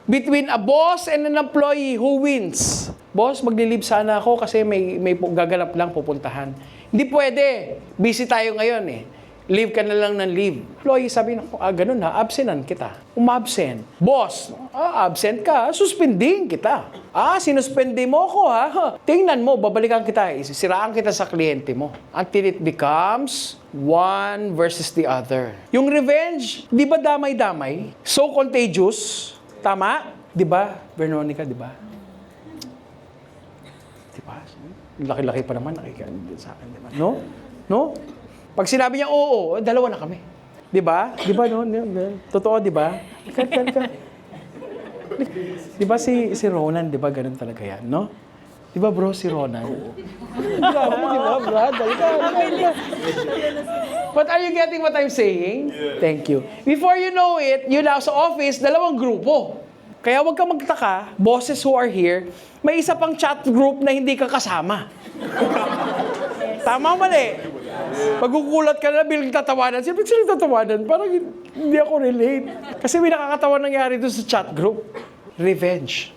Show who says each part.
Speaker 1: between a boss and an employee, who wins? Boss, magli-leave sana ako kasi may gaganap lang pupuntahan. Hindi pwede. Busy tayo ngayon eh. Leave ka na lang ng leave. Employee, sabi na, ganun ha, absenan kita. Umabsent. Boss, absent ka, suspending kita. Sinuspende mo ko ha. Tingnan mo, babalikan kita. Siraan kita sa kliyente mo. Until it becomes one versus the other. Yung revenge, di ba damay-damay? So contagious. Tama? Di ba, Veronica, di ba? Di ba? Laki-laki pa naman nakikinig sa akin, di ba? No? No? Pag sinabi niya, oo, dalawa na kami. Di ba? Di ba, no? Totoo, di ba? Di ba si Ronan, di ba, ganun talaga yan, no? Di ba, bro, si Ronan? Grabe, di ba, Brad? But are you getting what I'm saying? Yeah. Thank you. Before you know it, yun na sa office, dalawang grupo. Kaya huwag ka magtaka, bosses who are here, may isa pang chat group na hindi ka kasama. Tama o mali? Pagkukulat ka na, bilang tatawanan. Siyempre sila tatawanan, parang hindi ako relate. Kasi may nakakatawa nangyari doon sa chat group. Revenge.